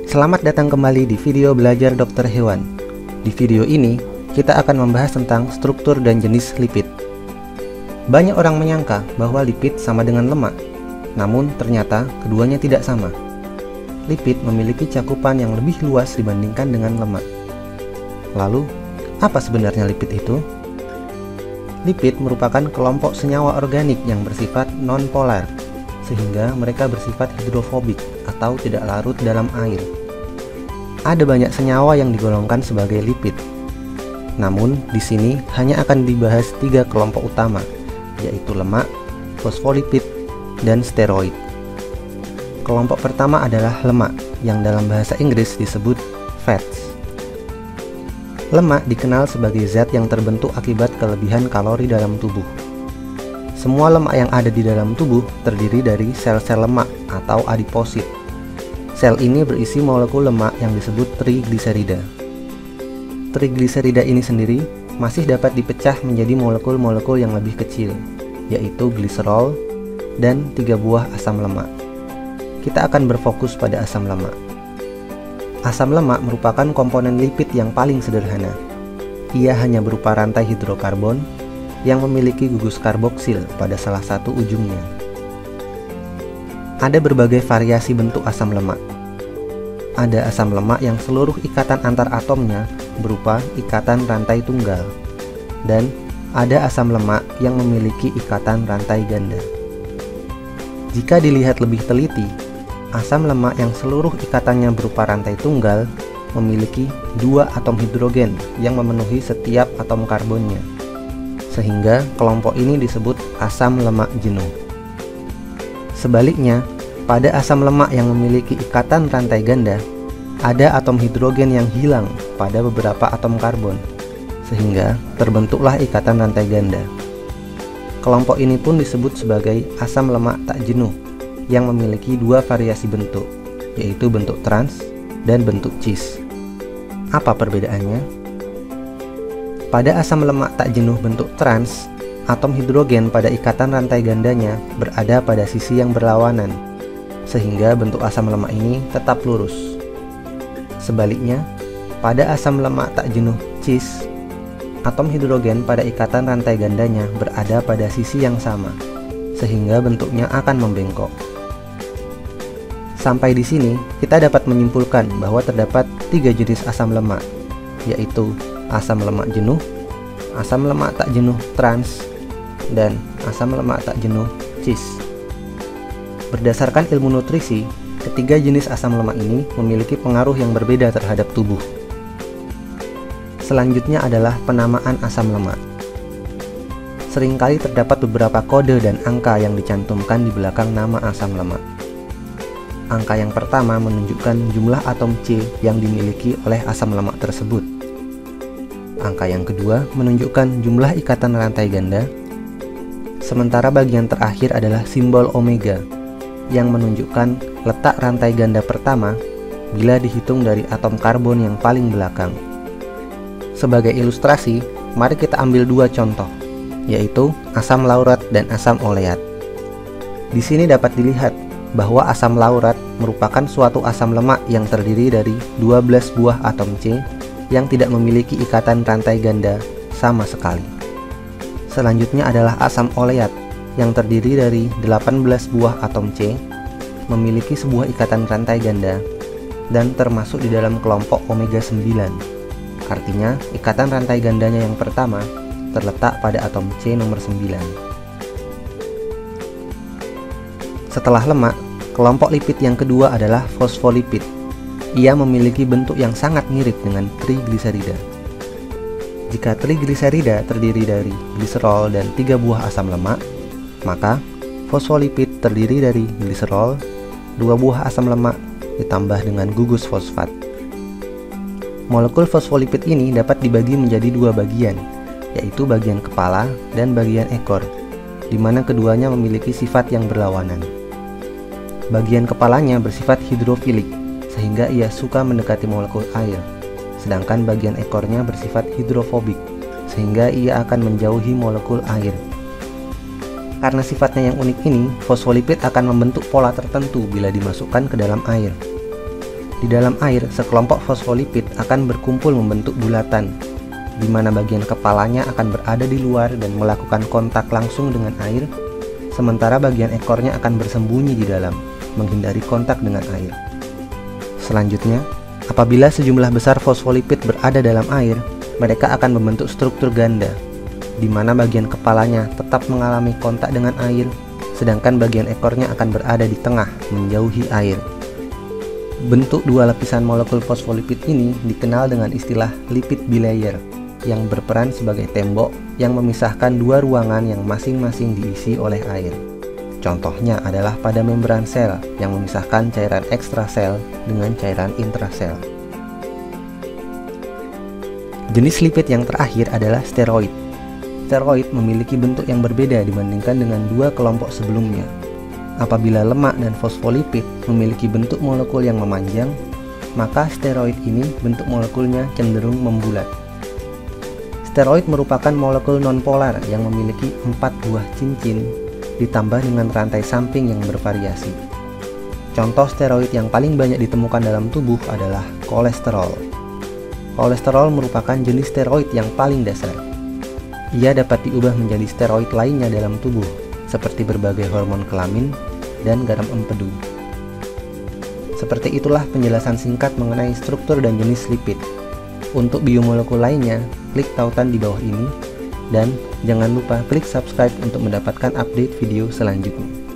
Selamat datang kembali di video belajar dokter hewan. Di video ini, kita akan membahas tentang struktur dan jenis lipid. Banyak orang menyangka bahwa lipid sama dengan lemak, namun ternyata keduanya tidak sama. Lipid memiliki cakupan yang lebih luas dibandingkan dengan lemak. Lalu, apa sebenarnya lipid itu? Lipid merupakan kelompok senyawa organik yang bersifat non-polar, sehingga mereka bersifat hidrofobik atau tidak larut dalam air. Ada banyak senyawa yang digolongkan sebagai lipid. Namun, di sini hanya akan dibahas 3 kelompok utama, yaitu lemak, fosfolipid, dan steroid. Kelompok pertama adalah lemak, yang dalam bahasa Inggris disebut fats. Lemak dikenal sebagai zat yang terbentuk akibat kelebihan kalori dalam tubuh. Semua lemak yang ada di dalam tubuh terdiri dari sel-sel lemak atau adiposit. Sel ini berisi molekul lemak yang disebut trigliserida. Trigliserida ini sendiri masih dapat dipecah menjadi molekul-molekul yang lebih kecil, yaitu gliserol dan 3 buah asam lemak. Kita akan berfokus pada asam lemak. Asam lemak merupakan komponen lipid yang paling sederhana. Ia hanya berupa rantai hidrokarbon yang memiliki gugus karboksil pada salah satu ujungnya. Ada berbagai variasi bentuk asam lemak. Ada asam lemak yang seluruh ikatan antar atomnya berupa ikatan rantai tunggal, dan ada asam lemak yang memiliki ikatan rantai ganda. Jika dilihat lebih teliti, asam lemak yang seluruh ikatannya berupa rantai tunggal memiliki 2 atom hidrogen yang memenuhi setiap atom karbonnya, sehingga kelompok ini disebut asam lemak jenuh. Sebaliknya, pada asam lemak yang memiliki ikatan rantai ganda, ada atom hidrogen yang hilang pada beberapa atom karbon, sehingga terbentuklah ikatan rantai ganda. Kelompok ini pun disebut sebagai asam lemak tak jenuh, yang memiliki 2 variasi bentuk, yaitu bentuk trans dan bentuk cis. Apa perbedaannya? Pada asam lemak tak jenuh bentuk trans, atom hidrogen pada ikatan rantai gandanya berada pada sisi yang berlawanan, sehingga bentuk asam lemak ini tetap lurus. Sebaliknya, pada asam lemak tak jenuh cis, atom hidrogen pada ikatan rantai gandanya berada pada sisi yang sama, sehingga bentuknya akan membengkok. Sampai di sini, kita dapat menyimpulkan bahwa terdapat 3 jenis asam lemak, yaitu asam lemak jenuh, asam lemak tak jenuh trans, dan asam lemak tak jenuh cis. Berdasarkan ilmu nutrisi, ketiga jenis asam lemak ini memiliki pengaruh yang berbeda terhadap tubuh. Selanjutnya adalah penamaan asam lemak. Seringkali terdapat beberapa kode dan angka yang dicantumkan di belakang nama asam lemak. Angka yang pertama menunjukkan jumlah atom C yang dimiliki oleh asam lemak tersebut. Angka yang kedua menunjukkan jumlah ikatan rantai ganda. Sementara bagian terakhir adalah simbol omega yang menunjukkan letak rantai ganda pertama bila dihitung dari atom karbon yang paling belakang. Sebagai ilustrasi, mari kita ambil 2 contoh, yaitu asam laurat dan asam oleat. Di sini dapat dilihat bahwa asam laurat merupakan suatu asam lemak yang terdiri dari 12 buah atom C yang tidak memiliki ikatan rantai ganda sama sekali. Selanjutnya adalah asam oleat yang terdiri dari 18 buah atom C, memiliki sebuah ikatan rantai ganda, dan termasuk di dalam kelompok omega 9. Artinya, ikatan rantai gandanya yang pertama terletak pada atom C nomor 9. Setelah lemak, kelompok lipid yang kedua adalah fosfolipid. Ia memiliki bentuk yang sangat mirip dengan trigliserida. Jika trigliserida terdiri dari gliserol dan 3 buah asam lemak, maka fosfolipid terdiri dari gliserol, 2 buah asam lemak, ditambah dengan gugus fosfat. Molekul fosfolipid ini dapat dibagi menjadi 2 bagian, yaitu bagian kepala dan bagian ekor, di mana keduanya memiliki sifat yang berlawanan. Bagian kepalanya bersifat hidrofilik, sehingga ia suka mendekati molekul air, sedangkan bagian ekornya bersifat hidrofobik, sehingga ia akan menjauhi molekul air. Karena sifatnya yang unik ini, fosfolipid akan membentuk pola tertentu bila dimasukkan ke dalam air. Di dalam air, sekelompok fosfolipid akan berkumpul membentuk bulatan, di mana bagian kepalanya akan berada di luar dan melakukan kontak langsung dengan air, sementara bagian ekornya akan bersembunyi di dalam, menghindari kontak dengan air. Selanjutnya, apabila sejumlah besar fosfolipid berada dalam air, mereka akan membentuk struktur ganda, di mana bagian kepalanya tetap mengalami kontak dengan air, sedangkan bagian ekornya akan berada di tengah, menjauhi air. Bentuk dua lapisan molekul fosfolipid ini dikenal dengan istilah lipid bilayer, yang berperan sebagai tembok yang memisahkan dua ruangan yang masing-masing diisi oleh air. Contohnya adalah pada membran sel yang memisahkan cairan ekstrasel dengan cairan intrasel. Jenis lipid yang terakhir adalah steroid. Steroid memiliki bentuk yang berbeda dibandingkan dengan dua kelompok sebelumnya. Apabila lemak dan fosfolipid memiliki bentuk molekul yang memanjang, maka steroid ini bentuk molekulnya cenderung membulat. Steroid merupakan molekul nonpolar yang memiliki 4 buah cincin ditambah dengan rantai samping yang bervariasi. Contoh steroid yang paling banyak ditemukan dalam tubuh adalah kolesterol. Kolesterol merupakan jenis steroid yang paling dasar. Ia dapat diubah menjadi steroid lainnya dalam tubuh, seperti berbagai hormon kelamin dan garam empedu. Seperti itulah penjelasan singkat mengenai struktur dan jenis lipid. Untuk biomolekul lainnya, klik tautan di bawah ini, dan jangan lupa klik subscribe untuk mendapatkan update video selanjutnya.